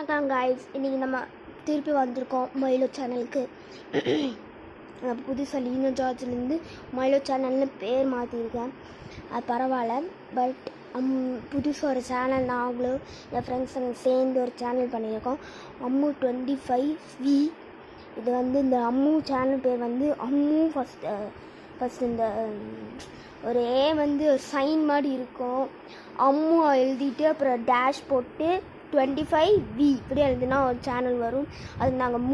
வணக்கம் காய்ஸ், இன்றைக்கி நம்ம திருப்பி வந்திருக்கோம் மைலோ சேனலுக்கு. புதுசாக லீனோ ஜார்ஜ்லேருந்து மைலோ சேனல்னு பேர் மாற்றிருக்கேன். அது பரவாயில்ல. பட் புதுசாக ஒரு சேனல் நாங்களும் என் ஃப்ரெண்ட்ஸுங்க சேர்ந்து ஒரு சேனல் பண்ணியிருக்கோம், அம்மு 25V. இது இந்த அம்மு சேனல் பேர் அம்மு ஃபஸ்ட்டு இந்த ஒரு ஒரு சைன் மாதிரி இருக்கும். அம்மு எழுதிட்டு அப்புறம் டேஷ் போட்டு 25V இப்படி எழுதுனா ஒரு சேனல் வரும். அது நாங்கள்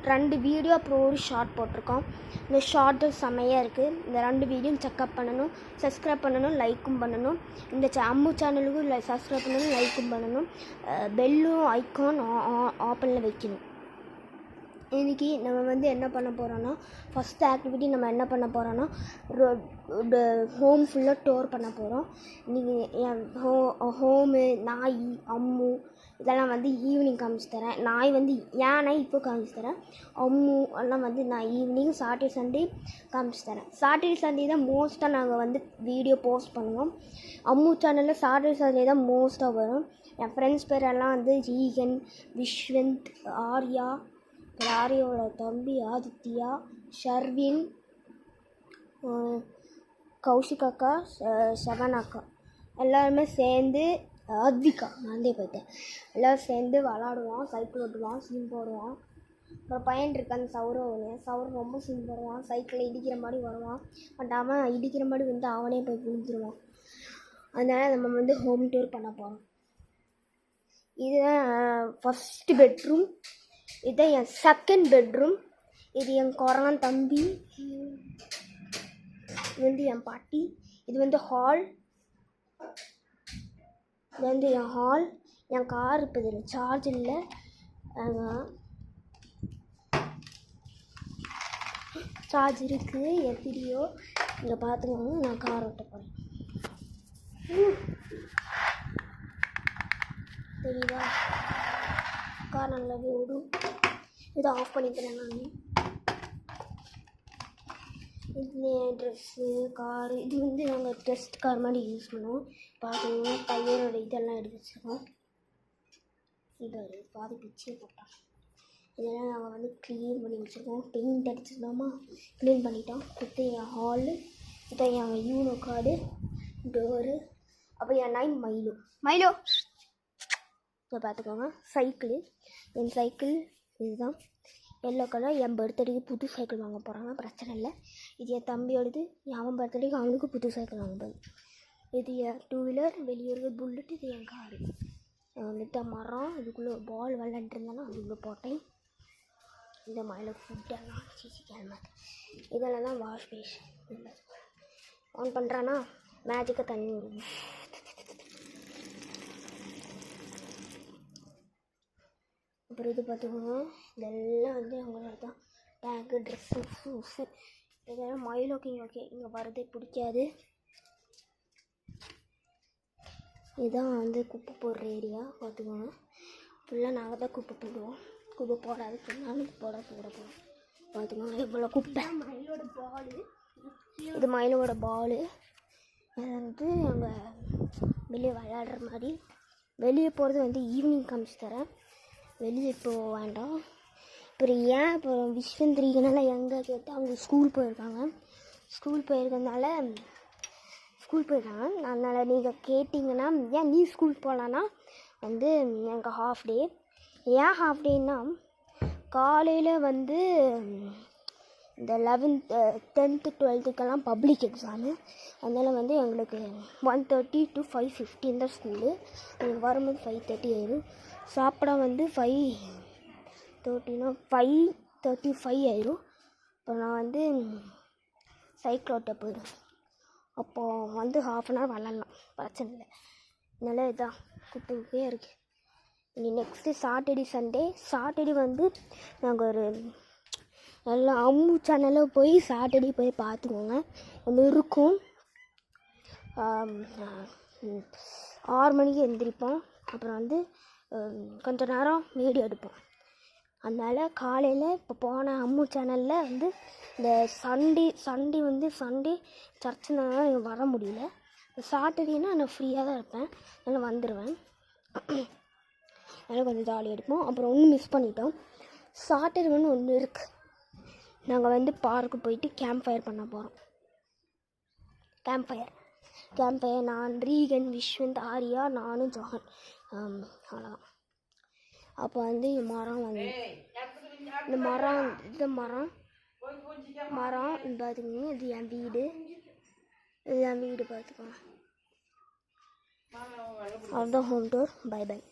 2 வீடியோ அப்புறம் ஒரு ஷார்ட் போட்டிருக்கோம். இந்த ஷார்ட்டு செம்மையாக இருக்குது. இந்த 2 வீடியோவும் செக்அப் பண்ணணும், சப்ஸ்கிரைப் பண்ணணும், லைக்கும் பண்ணணும். இந்த அம்மு சேனலுக்கும் சப்ஸ்கிரைப் பண்ணணும், லைக்கும் பண்ணணும். பெல்லும் ஐக்கான் ஆப்பனில் வைக்கணும். இன்றைக்கி நம்ம என்ன பண்ண போகிறோன்னா, ஃபஸ்ட் ஆக்டிவிட்டி நம்ம என்ன பண்ண போகிறோன்னா, ஹோம் ஃபுல்லாக டோர் பண்ண போகிறோம். இன்றைக்கி என் ஹோமு, நாய், அம்மு இதெல்லாம் ஈவினிங் காமிச்சு தரேன். நாய் ஏன் நாய் இப்போ காமிச்சு தரேன். அம்மு எல்லாம் நான் ஈவினிங் சாட்டர்டே சண்டே காமிச்சு தரேன். சாட்டர்டே சண்டே தான் மோஸ்ட்டாக நாங்கள் வீடியோ போஸ்ட் பண்ணுவோம். அம்மு சேனலில் சாட்டர்டே சண்டே தான் மோஸ்ட்டாக வரும். என் ஃப்ரெண்ட்ஸ் பேரெல்லாம் ஈகன், விஸ்வந்த், ஆரியோட தம்பி ஆதித்யா, ஷர்வின், கௌஷிக் அக்கா, ஷவன் அக்கா எல்லாருமே சேர்ந்து, அத்விகா நான்தே போயிட்டேன், எல்லோரும் சேர்ந்து விளாடுவான், சைக்கிள் ஓட்டுவான், சீன் போடுவான். அப்புறம் பையன் இருக்கான் சௌரவ் ரொம்ப சீன் போடுவான், சைக்கிளில் இடிக்கிற மாதிரி வருவான். பட் அவன் இடிக்கிற மாதிரி அவனே போய் புரிஞ்சிருவான். அதனால் நம்ம ஹோம் டூர் பண்ண போகிறோம். இதுதான் ஃபஸ்ட்டு பெட்ரூம், இதுதான் என் செகண்ட் பெட்ரூம். இது என் குரங்கன் தம்பி, இது என் பாட்டி. இது ஹால், இது என் ஹால். என் கார் இப்போ இதில் சார்ஜ் இல்லை, சார்ஜ் இருக்குது. என் வீடியோ இங்கே பார்த்துக்கோங்க. நான் கார் ஓட்ட போகிறேன், தெரியுதா? கார் நல்லாவே ஓடும். இதை ஆஃப் பண்ணிக்கிறேன் நான். இது ட்ரெஸ்ஸு, காரு, இது நாங்கள் டெஸ்ட் கார் மாதிரி யூஸ் பண்ணுவோம். பார்த்துக்கோங்க, பையனோட இதெல்லாம் எடுத்து வச்சுருக்கோம். இது பாதி பிச்சே போட்டோம். இதெல்லாம் நாங்கள் க்ளீன் பண்ணி வச்சுருக்கோம். பெயிண்ட் அடிச்சிருந்தோமா, க்ளீன் பண்ணிட்டோம். இது என் ஹாலு, இதான் என் யூனோ கார்டு, டோரு. அப்போ என் நாய் மைலோ இதை பார்த்துக்கோங்க. சைக்கிளு, என் சைக்கிள் இதுதான் எல்லோ கலர். என் பர்த்டேக்கு புது சைக்கிள் வாங்க போகிறாங்க, பிரச்சனை இல்லை. இது என் தம்பியோடது, அவன் பர்த்டேக்கு அவனுக்கு புது சைக்கிள் வாங்க போகுது. இது என் 2 வீலர், வெளியே இருக்க புல்லட். இது என் காரு. மரம், இதுக்குள்ளே ஒரு பால் விளாண்டுருந்தேன்னா அதுக்குள்ளே போட்டேன். இந்த மயில ஃபுட்டெல்லாம் கிளம்பாது. இதெல்லாம் தான் வாஷ் பேஷன். ஆன் பண்ணுறான்னா மேஜிக்காக தண்ணி வரும். அப்புறம் இது பார்த்துக்கோங்க, இதெல்லாம் அவங்களோட தான் பேக்கு, ட்ரெஸ்ஸு, ஷூஸு. இதெல்லாம் மைலோக்கு இங்கே வரதே பிடிக்காது. இதுதான் குப்பை போடுற ஏரியா, பார்த்துக்கோங்க. ஃபுல்லாக நாங்கள் தான் குப்பை போடுவோம். குப்பை போடாது சொன்னாலும் போடுவோம். பார்த்துக்கோங்க எவ்வளோ குப்பை. மயிலோட பாலு, இது மயிலோட பாலு. அது அங்கே வெளியே விளையாடுற மாதிரி. வெளியே போகிறது ஈவினிங் காமிச்சு தரேன். வெளியே இப்போ வேண்டாம். அப்புறம் இப்போ விஸ்வந்திரிகனால எங்கே கேட்டால் அவங்க ஸ்கூல் போயிருக்காங்க. அதனால் நீங்கள் கேட்டிங்கன்னா, ஏன் நீ ஸ்கூல் போகலான்னா எனக்கு ஹாஃப் டே. ஏன் ஹாஃப் டேன்னா, காலையில் இந்த 11th 10th 12th public exam. அதனால் எங்களுக்கு 1:30 to 5:15 தான் ஸ்கூலு. எங்களுக்கு வரும்போது 5:30 ஆயிடும். சாப்பிட 5:35 ஆயிடும். இப்போ நான் சைக்கிள் ஓட்ட போயிடும். அப்போது ½ அன் ஹவர் விளாட்லாம், பிரச்சனை இல்லை. அதனால் இதான் குப்பையே இருக்குது. இனி நெக்ஸ்ட்டு சாட்டர்டே சண்டே. சாட்டர்டே நாங்கள் ஒரு நல்லா அம்மு சேனலில் போய் சாட்டர்டே போய் பார்த்துக்கோங்க. இருக்கும் 6 மணிக்கு எழுந்திரிப்போம். அப்புறம் கொஞ்சம் நேரம் வீடியோ எடுப்போம். அதனால் காலையில் இப்போ போன அம்மு சேனலில் இந்த சண்டே சர்ச்சுனால எனக்கு வர முடியல. சாட்டர்டேனா நான் ஃப்ரீயாக தான் இருப்பேன், அதனால் வந்துடுவேன். அதனால் கொஞ்சம் ஜாலியாக எடுப்போம். அப்புறம் ஒன்று மிஸ் பண்ணிட்டோம். சாட்டர்டேன்னு ஒன்று இருக்குது. நாங்கள் வந்து பார்க்கு போயிட்டு கேம்ப் ஃபயர் பண்ண போகிறோம். கேம்ப் ஃபயர் நான், ரீகன், விஸ்வந்த், ஆரியா, நானும் ஜோஹன், அவ்வளோதான். அப்போ வந்து இந்த மரம் பார்த்துக்கோங்க. இது என் வீடு பார்த்துக்கோங்க. அவ்வளோதான். Home tour. பை.